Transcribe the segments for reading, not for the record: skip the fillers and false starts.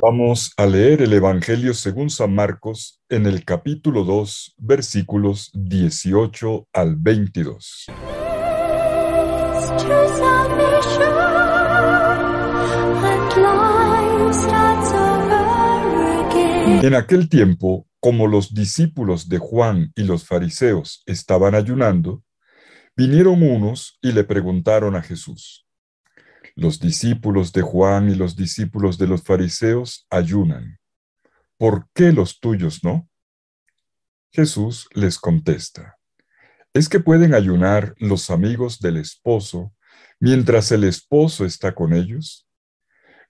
Vamos a leer el Evangelio según San Marcos en el capítulo 2, versículos 18 al 22. En aquel tiempo, como los discípulos de Juan y los fariseos estaban ayunando, vinieron unos y le preguntaron a Jesús: los discípulos de Juan y los discípulos de los fariseos ayunan. ¿Por qué los tuyos no? Jesús les contesta: ¿es que pueden ayunar los amigos del esposo mientras el esposo está con ellos?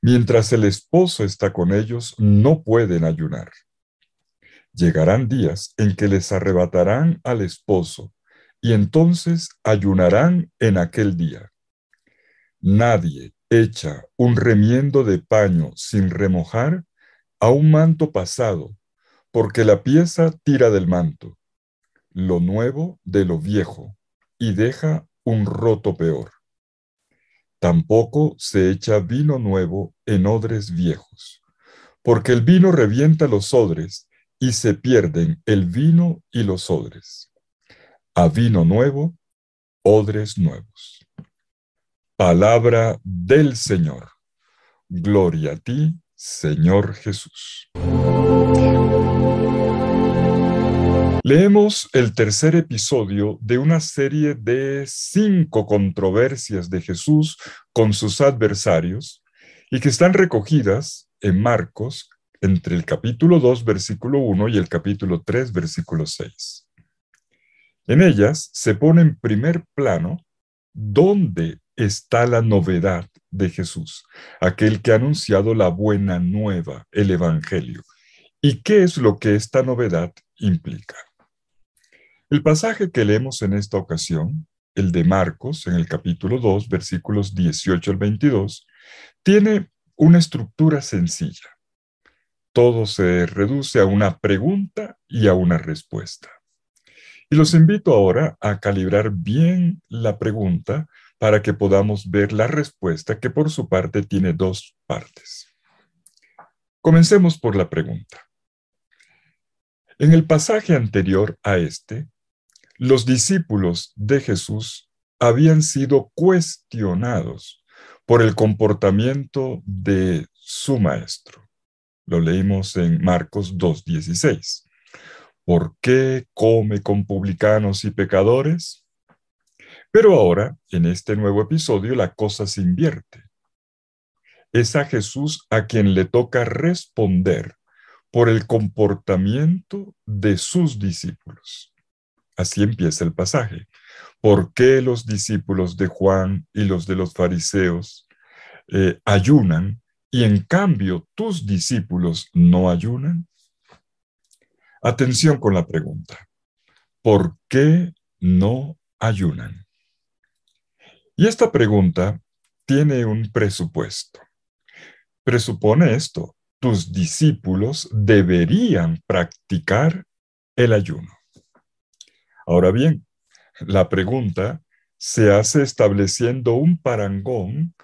Mientras el esposo está con ellos, no pueden ayunar. Llegarán días en que les arrebatarán al esposo, y entonces ayunarán en aquel día. Nadie echa un remiendo de paño sin remojar a un manto pasado, porque la pieza tira del manto, lo nuevo de lo viejo, y deja un roto peor. Tampoco se echa vino nuevo en odres viejos, porque el vino revienta los odres y se pierden el vino y los odres. A vino nuevo, odres nuevos. Palabra del Señor. Gloria a ti, Señor Jesús. Leemos el tercer episodio de una serie de 5 controversias de Jesús con sus adversarios y que están recogidas en Marcos entre el capítulo 2, versículo 1 y el capítulo 3, versículo 6. En ellas se pone en primer plano dónde está la novedad de Jesús, aquel que ha anunciado la buena nueva, el Evangelio. ¿Y qué es lo que esta novedad implica? El pasaje que leemos en esta ocasión, el de Marcos, en el capítulo 2, versículos 18 al 22, tiene una estructura sencilla. Todo se reduce a una pregunta y a una respuesta. Y los invito ahora a calibrar bien la pregunta para que podamos ver la respuesta, que por su parte tiene 2 partes. Comencemos por la pregunta. En el pasaje anterior a este, los discípulos de Jesús habían sido cuestionados por el comportamiento de su maestro. Lo leímos en Marcos 2:16. ¿Por qué come con publicanos y pecadores? Pero ahora, en este nuevo episodio, la cosa se invierte. Es a Jesús a quien le toca responder por el comportamiento de sus discípulos. Así empieza el pasaje. ¿Por qué los discípulos de Juan y los de los fariseos ayunan y en cambio tus discípulos no ayunan? Atención con la pregunta. ¿Por qué no ayunan? Y esta pregunta tiene un presupuesto. Presupone esto: tus discípulos deberían practicar el ayuno. Ahora bien, la pregunta se hace estableciendo un parangón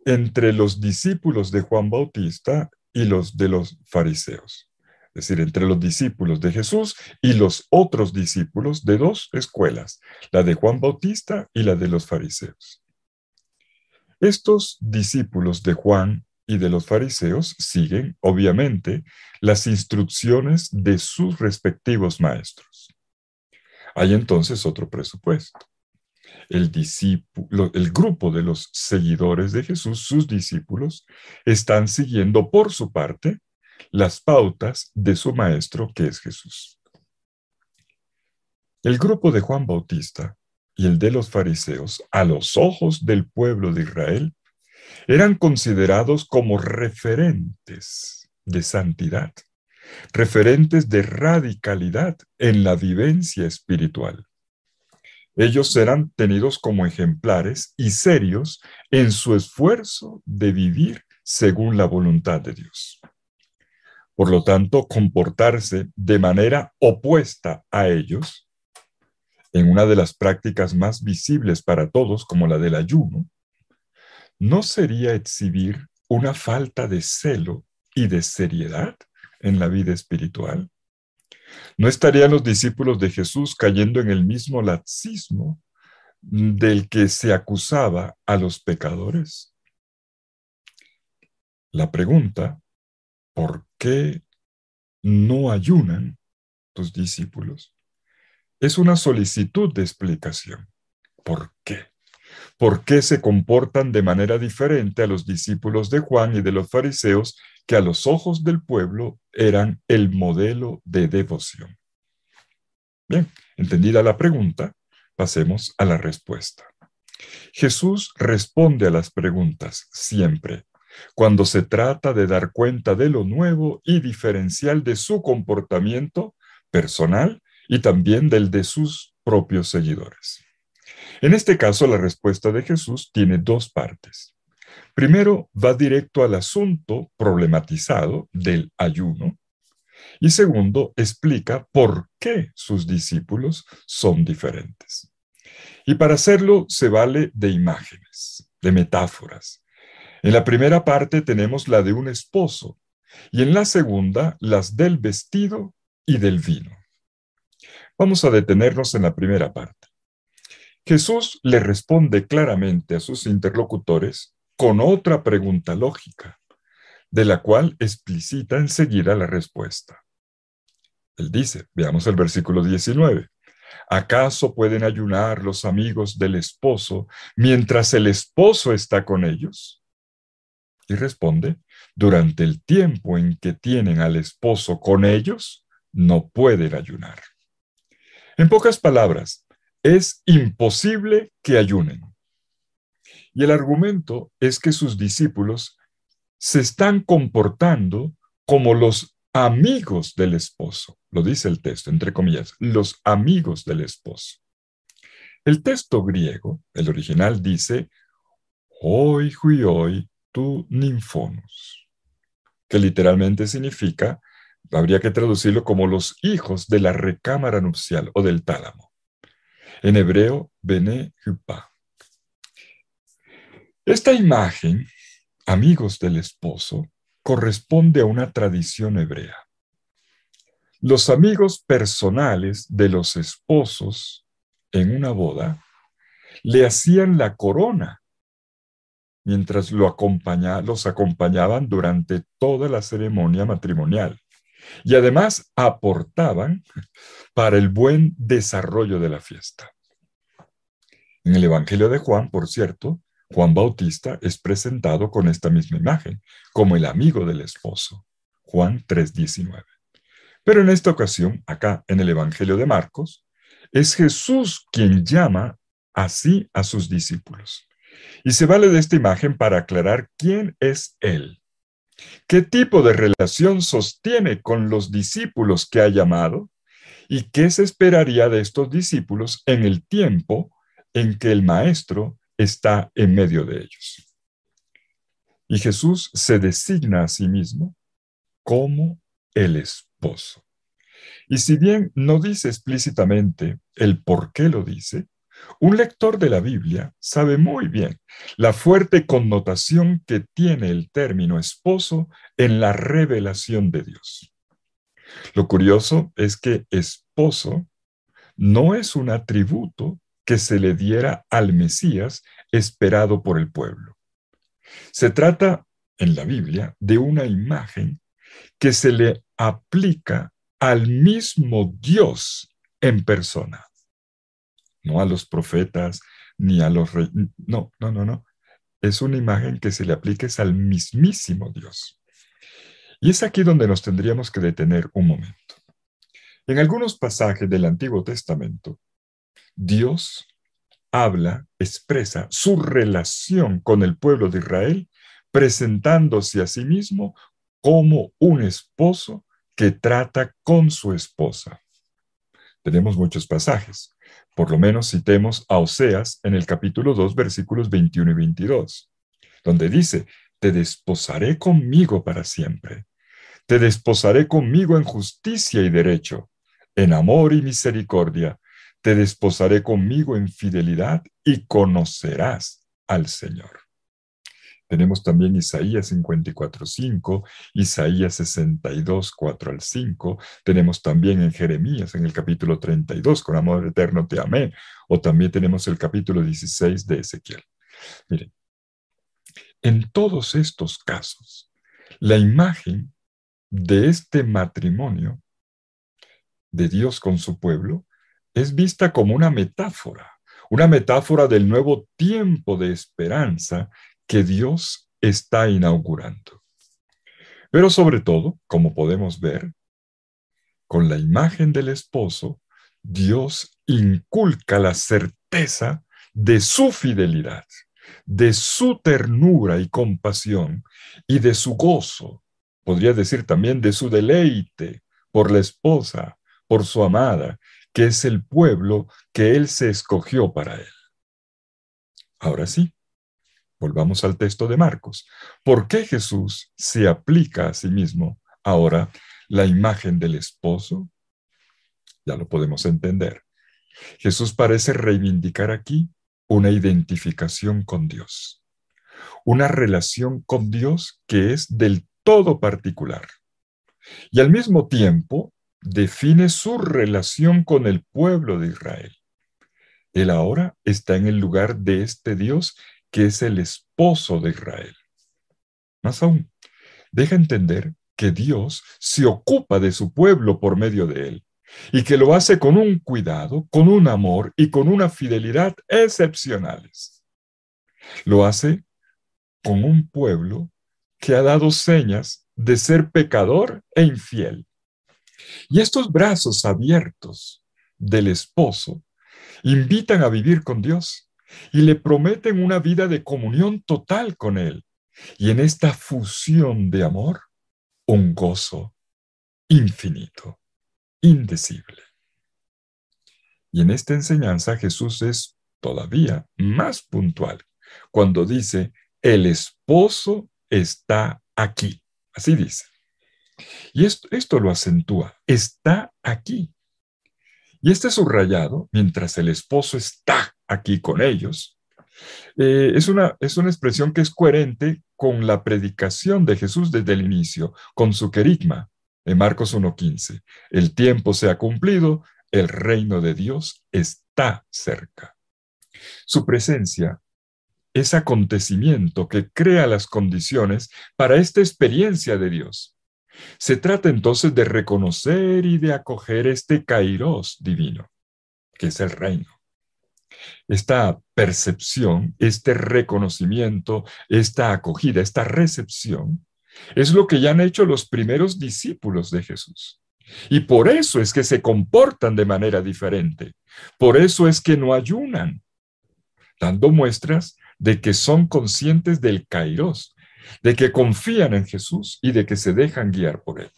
entre los discípulos de Juan Bautista y los de los fariseos. Es decir, entre los discípulos de Jesús y los otros discípulos de 2 escuelas, la de Juan Bautista y la de los fariseos. Estos discípulos de Juan y de los fariseos siguen, obviamente, las instrucciones de sus respectivos maestros. Hay entonces otro presupuesto. El grupo de los seguidores de Jesús, sus discípulos, están siguiendo por su parte las pautas de su maestro, que es Jesús. El grupo de Juan Bautista y el de los fariseos, a los ojos del pueblo de Israel, eran considerados como referentes de santidad, referentes de radicalidad en la vivencia espiritual. Ellos eran tenidos como ejemplares y serios en su esfuerzo de vivir según la voluntad de Dios. Por lo tanto, comportarse de manera opuesta a ellos, en una de las prácticas más visibles para todos, como la del ayuno, no sería exhibir una falta de celo y de seriedad en la vida espiritual? ¿No estarían los discípulos de Jesús cayendo en el mismo laxismo del que se acusaba a los pecadores? La pregunta, ¿por qué no ayunan tus discípulos? Es una solicitud de explicación. ¿Por qué? ¿Por qué se comportan de manera diferente a los discípulos de Juan y de los fariseos que a los ojos del pueblo eran el modelo de devoción? Bien, entendida la pregunta, pasemos a la respuesta. Jesús responde a las preguntas siempre, cuando se trata de dar cuenta de lo nuevo y diferencial de su comportamiento personal y también del de sus propios seguidores. En este caso, la respuesta de Jesús tiene dos partes. Primero, va directo al asunto problematizado del ayuno. Y segundo, explica por qué sus discípulos son diferentes. Y para hacerlo se vale de imágenes, de metáforas. En la primera parte tenemos la de un esposo y en la segunda las del vestido y del vino. Vamos a detenernos en la primera parte. Jesús le responde claramente a sus interlocutores con otra pregunta lógica, de la cual explicita enseguida la respuesta. Él dice, veamos el versículo 19, ¿acaso pueden ayunar los amigos del esposo mientras el esposo está con ellos? Y responde, durante el tiempo en que tienen al esposo con ellos, no pueden ayunar. En pocas palabras, es imposible que ayunen. Y el argumento es que sus discípulos se están comportando como los amigos del esposo. Lo dice el texto, entre comillas, los amigos del esposo. El texto griego, el original, dice, hoi huioi tu ninfonos, que literalmente significa, habría que traducirlo como los hijos de la recámara nupcial o del tálamo. En hebreo, bene hupa. Esta imagen, amigos del esposo, corresponde a una tradición hebrea. Los amigos personales de los esposos en una boda le hacían la corona mientras los acompañaban durante toda la ceremonia matrimonial y además aportaban para el buen desarrollo de la fiesta. En el Evangelio de Juan, por cierto, Juan Bautista es presentado con esta misma imagen, como el amigo del esposo. Juan 3:19. Pero en esta ocasión, acá en el Evangelio de Marcos, es Jesús quien llama así a sus discípulos. Y se vale de esta imagen para aclarar quién es Él, qué tipo de relación sostiene con los discípulos que ha llamado y qué se esperaría de estos discípulos en el tiempo en que el Maestro está en medio de ellos. Y Jesús se designa a sí mismo como el esposo. Y si bien no dice explícitamente el por qué lo dice, un lector de la Biblia sabe muy bien la fuerte connotación que tiene el término esposo en la revelación de Dios. Lo curioso es que esposo no es un atributo que se le diera al Mesías esperado por el pueblo. Se trata en la Biblia de una imagen que se le aplica al mismo Dios en persona. No a los profetas, ni a los reyes. No. Es una imagen que se le aplica al mismísimo Dios. Y es aquí donde nos tendríamos que detener un momento. En algunos pasajes del Antiguo Testamento, Dios habla, expresa su relación con el pueblo de Israel, presentándose a sí mismo como un esposo que trata con su esposa. Tenemos muchos pasajes. Por lo menos citemos a Oseas en el capítulo 2, versículos 21 y 22, donde dice, te desposaré conmigo para siempre. Te desposaré conmigo en justicia y derecho, en amor y misericordia. Te desposaré conmigo en fidelidad y conocerás al Señor. Tenemos también Isaías 54:5, Isaías 62, 4 al 5. Tenemos también en Jeremías, en el capítulo 32, con amor eterno te amé. O también tenemos el capítulo 16 de Ezequiel. Miren, en todos estos casos, la imagen de este matrimonio de Dios con su pueblo es vista como una metáfora del nuevo tiempo de esperanza que Dios está inaugurando. Pero sobre todo, como podemos ver, con la imagen del esposo, Dios inculca la certeza de su fidelidad, de su ternura y compasión y de su gozo, podría decir también de su deleite por la esposa, por su amada, que es el pueblo que él se escogió para él. Ahora sí, volvamos al texto de Marcos. ¿Por qué Jesús se aplica a sí mismo ahora la imagen del esposo? Ya lo podemos entender. Jesús parece reivindicar aquí una identificación con Dios, una relación con Dios que es del todo particular. Y al mismo tiempo define su relación con el pueblo de Israel. Él ahora está en el lugar de este Dios que es el esposo de Israel. Más aún, deja entender que Dios se ocupa de su pueblo por medio de él y que lo hace con un cuidado, con un amor y con una fidelidad excepcionales. Lo hace con un pueblo que ha dado señas de ser pecador e infiel. Y estos brazos abiertos del esposo invitan a vivir con Dios y le prometen una vida de comunión total con Él. Y en esta fusión de amor, un gozo infinito, indecible. Y en esta enseñanza Jesús es todavía más puntual cuando dice, el esposo está aquí. Así dice. Y esto lo acentúa, está aquí. Y este subrayado, mientras el esposo está aquí con ellos, es una expresión que es coherente con la predicación de Jesús desde el inicio, con su querigma, en Marcos 1:15. El tiempo se ha cumplido, el reino de Dios está cerca. Su presencia es acontecimiento que crea las condiciones para esta experiencia de Dios. Se trata entonces de reconocer y de acoger este kairos divino, que es el reino. Esta percepción, este reconocimiento, esta acogida, esta recepción, es lo que ya han hecho los primeros discípulos de Jesús. Y por eso es que se comportan de manera diferente. Por eso es que no ayunan, dando muestras de que son conscientes del kairos, de que confían en Jesús y de que se dejan guiar por él.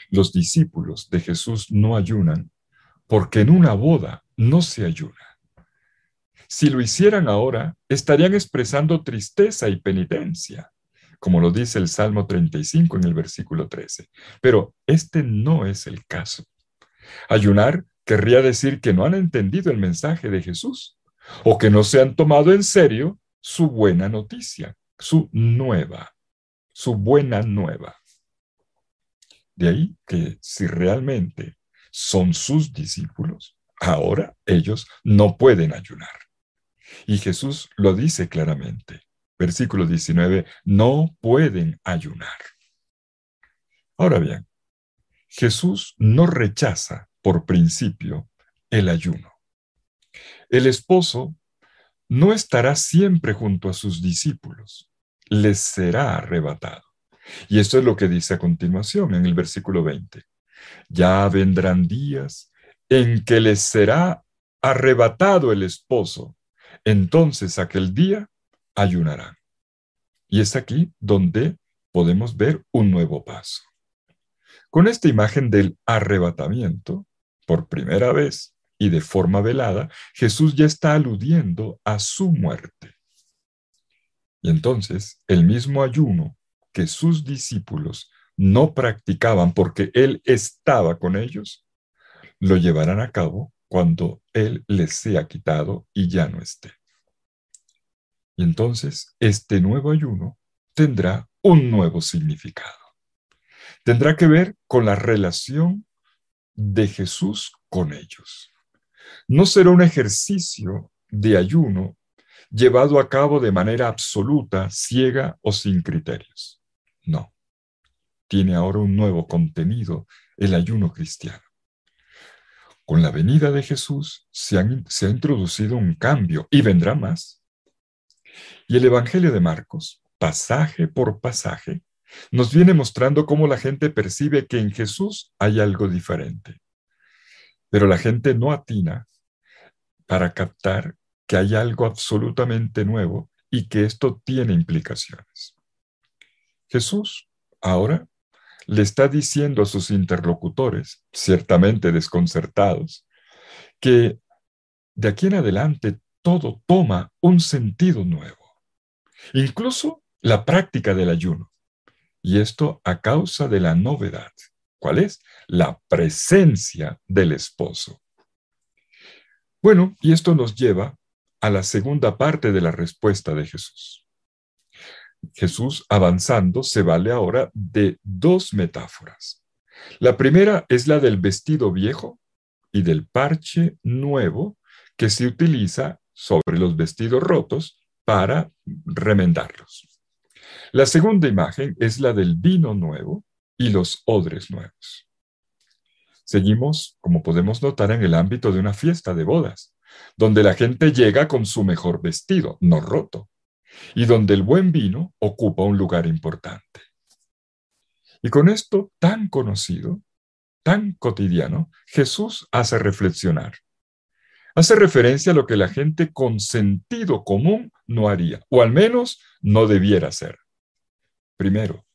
Los discípulos de Jesús no ayunan porque en una boda no se ayuna. Si lo hicieran ahora, estarían expresando tristeza y penitencia, como lo dice el Salmo 35 en el versículo 13. Pero este no es el caso. Ayunar querría decir que no han entendido el mensaje de Jesús o que no se han tomado en serio su buena noticia, su buena nueva. De ahí que si realmente son sus discípulos, ahora ellos no pueden ayunar. Y Jesús lo dice claramente. Versículo 19, no pueden ayunar. Ahora bien, Jesús no rechaza por principio el ayuno. El esposo no estará siempre junto a sus discípulos, les será arrebatado. Y esto es lo que dice a continuación en el versículo 20. Ya vendrán días en que les será arrebatado el esposo. Entonces aquel día ayunarán. Y es aquí donde podemos ver un nuevo paso. Con esta imagen del arrebatamiento, por primera vez y de forma velada, Jesús ya está aludiendo a su muerte. Y entonces el mismo ayuno que sus discípulos no practicaban porque Él estaba con ellos, lo llevarán a cabo cuando Él les sea quitado y ya no esté. Y entonces este nuevo ayuno tendrá un nuevo significado. Tendrá que ver con la relación de Jesús con ellos. No será un ejercicio de ayuno llevado a cabo de manera absoluta, ciega o sin criterios. No, tiene ahora un nuevo contenido el ayuno cristiano. Con la venida de Jesús se ha introducido un cambio y vendrá más. Y el Evangelio de Marcos, pasaje por pasaje, nos viene mostrando cómo la gente percibe que en Jesús hay algo diferente. Pero la gente no atina para captar que hay algo absolutamente nuevo y que esto tiene implicaciones. Jesús ahora le está diciendo a sus interlocutores, ciertamente desconcertados, que de aquí en adelante todo toma un sentido nuevo, incluso la práctica del ayuno. Y esto a causa de la novedad. ¿Cuál es? La presencia del esposo. Bueno, y esto nos lleva a la segunda parte de la respuesta de Jesús. Jesús, avanzando, se vale ahora de dos metáforas. La primera es la del vestido viejo y del parche nuevo que se utiliza sobre los vestidos rotos para remendarlos. La segunda imagen es la del vino nuevo y los odres nuevos. Seguimos, como podemos notar, en el ámbito de una fiesta de bodas, donde la gente llega con su mejor vestido, no roto, y donde el buen vino ocupa un lugar importante. Y con esto tan conocido, tan cotidiano, Jesús hace reflexionar. Hace referencia a lo que la gente con sentido común no haría, o al menos no debiera hacer. Primero,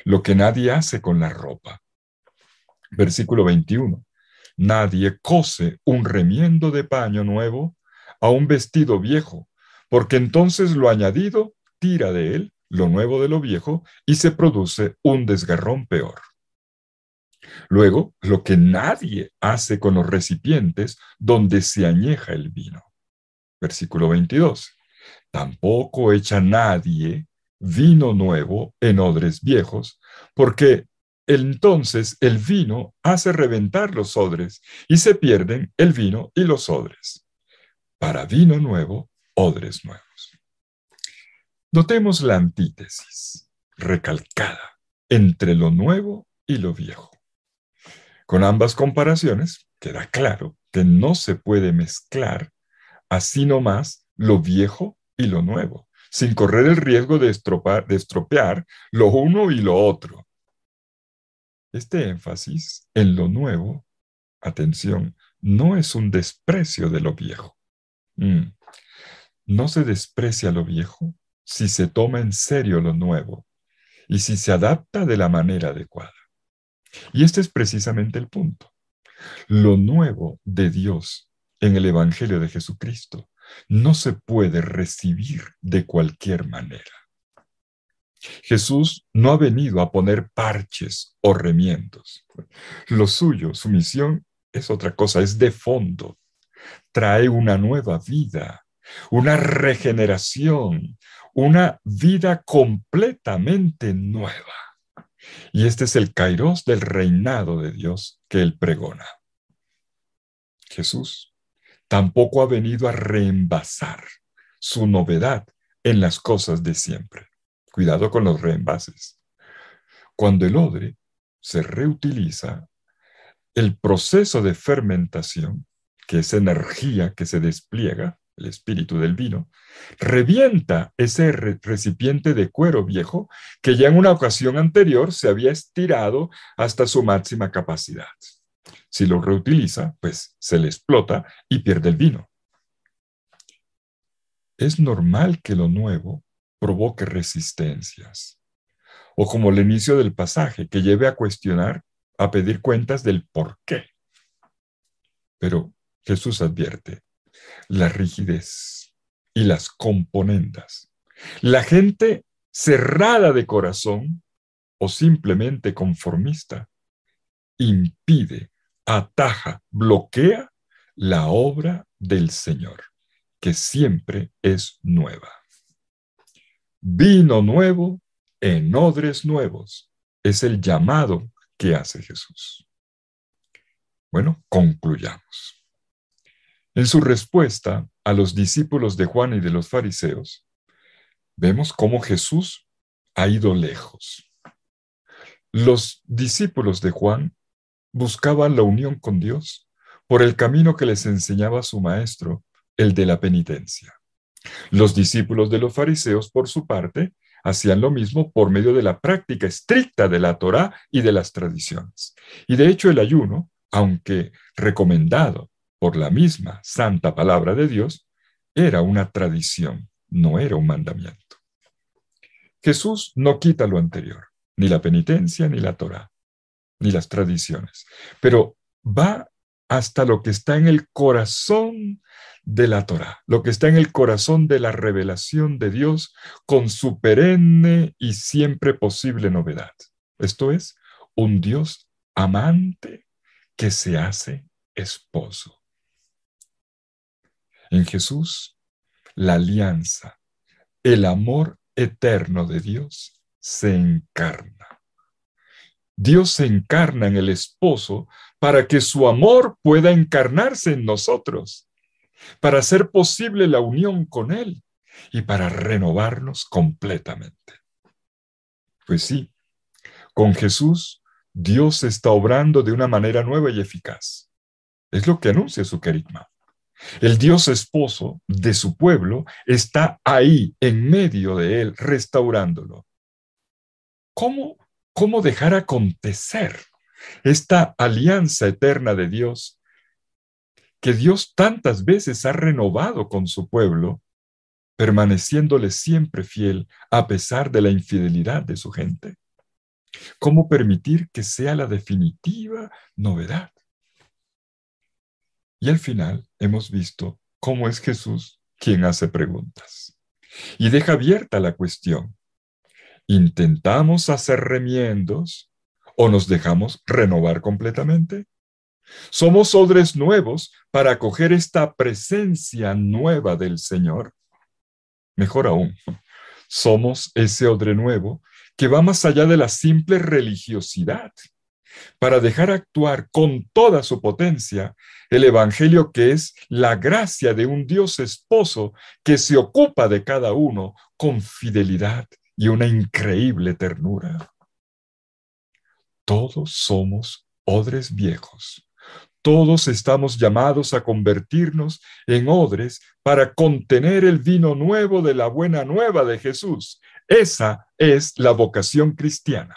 lo que nadie hace con la ropa. Versículo 21. Nadie cose un remiendo de paño nuevo a un vestido viejo, porque entonces lo añadido tira de él lo nuevo de lo viejo y se produce un desgarrón peor. Luego, lo que nadie hace con los recipientes donde se añeja el vino. Versículo 22. Tampoco echa nadie vino nuevo en odres viejos, porque entonces el vino hace reventar los odres y se pierden el vino y los odres. Para vino nuevo, odres nuevos. Notemos la antítesis recalcada entre lo nuevo y lo viejo. Con ambas comparaciones, queda claro que no se puede mezclar así nomás lo viejo y lo nuevo, sin correr el riesgo de estropear lo uno y lo otro. Este énfasis en lo nuevo, atención, no es un desprecio de lo viejo. No se desprecia lo viejo si se toma en serio lo nuevo y si se adapta de la manera adecuada. Y este es precisamente el punto. Lo nuevo de Dios en el Evangelio de Jesucristo no se puede recibir de cualquier manera. Jesús no ha venido a poner parches o remiendos. Lo suyo, su misión, es otra cosa, es de fondo. Trae una nueva vida, una regeneración, una vida completamente nueva. Y este es el kairos del reinado de Dios que él pregona. Jesús tampoco ha venido a reenvasar su novedad en las cosas de siempre. Cuidado con los reenvases. Cuando el odre se reutiliza, el proceso de fermentación, que es energía que se despliega, el espíritu del vino, revienta ese recipiente de cuero viejo que ya en una ocasión anterior se había estirado hasta su máxima capacidad. Si lo reutiliza, pues se le explota y pierde el vino. Es normal que lo nuevo provoque resistencias, o como el inicio del pasaje, que lleve a cuestionar, a pedir cuentas del por qué. Pero Jesús advierte la rigidez y las componendas. La gente cerrada de corazón o simplemente conformista impide, ataja, bloquea la obra del Señor, que siempre es nueva. vino nuevo en odres nuevos. Es el llamado que hace Jesús. Bueno, concluyamos. En su respuesta a los discípulos de Juan y de los fariseos, vemos cómo Jesús ha ido lejos. Los discípulos de Juan buscaban la unión con Dios por el camino que les enseñaba su maestro, el de la penitencia. Los discípulos de los fariseos, por su parte, hacían lo mismo por medio de la práctica estricta de la Torá y de las tradiciones. Y de hecho el ayuno, aunque recomendado por la misma santa palabra de Dios, era una tradición, no era un mandamiento. Jesús no quita lo anterior, ni la penitencia, ni la Torá, ni las tradiciones, pero va hasta lo que está en el corazón de la Torá, lo que está en el corazón de la revelación de Dios con su perenne y siempre posible novedad. Esto es, un Dios amante que se hace esposo. En Jesús, la alianza, el amor eterno de Dios se encarna. Dios se encarna en el esposo para que su amor pueda encarnarse en nosotros, para hacer posible la unión con Él y para renovarnos completamente. Pues sí, con Jesús, Dios está obrando de una manera nueva y eficaz. Es lo que anuncia su querigma. El Dios esposo de su pueblo está ahí, en medio de él, restaurándolo. ¿Cómo dejar acontecer esta alianza eterna de Dios que Dios tantas veces ha renovado con su pueblo, permaneciéndole siempre fiel a pesar de la infidelidad de su gente? ¿Cómo permitir que sea la definitiva novedad? Y al final hemos visto cómo es Jesús quien hace preguntas y deja abierta la cuestión. ¿Intentamos hacer remiendos o nos dejamos renovar completamente? ¿Somos odres nuevos para acoger esta presencia nueva del Señor? Mejor aún, somos ese odre nuevo que va más allá de la simple religiosidad, para dejar actuar con toda su potencia el Evangelio, que es la gracia de un Dios esposo que se ocupa de cada uno con fidelidad y una increíble ternura. Todos somos odres viejos. Todos estamos llamados a convertirnos en odres para contener el vino nuevo de la buena nueva de Jesús. Esa es la vocación cristiana.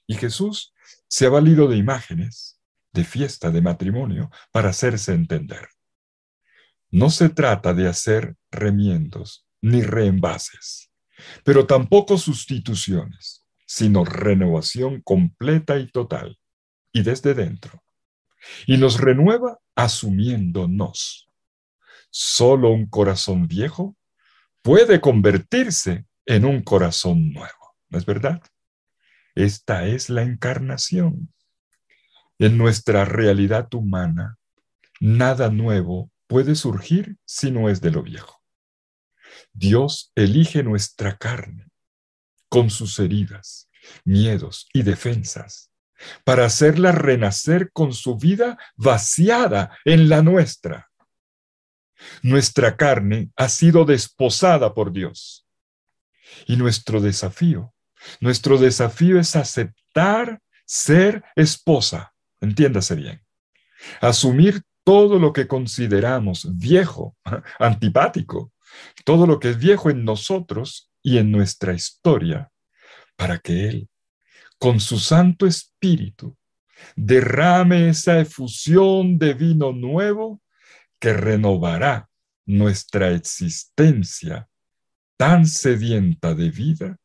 Y Jesús se ha valido de imágenes, de fiesta, de matrimonio, para hacerse entender. No se trata de hacer remiendos ni reenvases, pero tampoco sustituciones, sino renovación completa y total, y desde dentro. Y nos renueva asumiéndonos. Solo un corazón viejo puede convertirse en un corazón nuevo, ¿no es verdad? Esta es la encarnación. En nuestra realidad humana, nada nuevo puede surgir si no es de lo viejo. Dios elige nuestra carne con sus heridas, miedos y defensas para hacerla renacer con su vida vaciada en la nuestra. Nuestra carne ha sido desposada por Dios y nuestro desafío es aceptar ser esposa, entiéndase bien, asumir todo lo que consideramos viejo, antipático, todo lo que es viejo en nosotros y en nuestra historia, para que Él, con su Santo Espíritu, derrame esa efusión de vino nuevo que renovará nuestra existencia tan sedienta de vida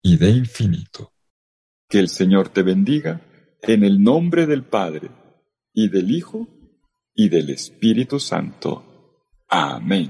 y de infinito. Que el Señor te bendiga en el nombre del Padre, y del Hijo, y del Espíritu Santo. Amén.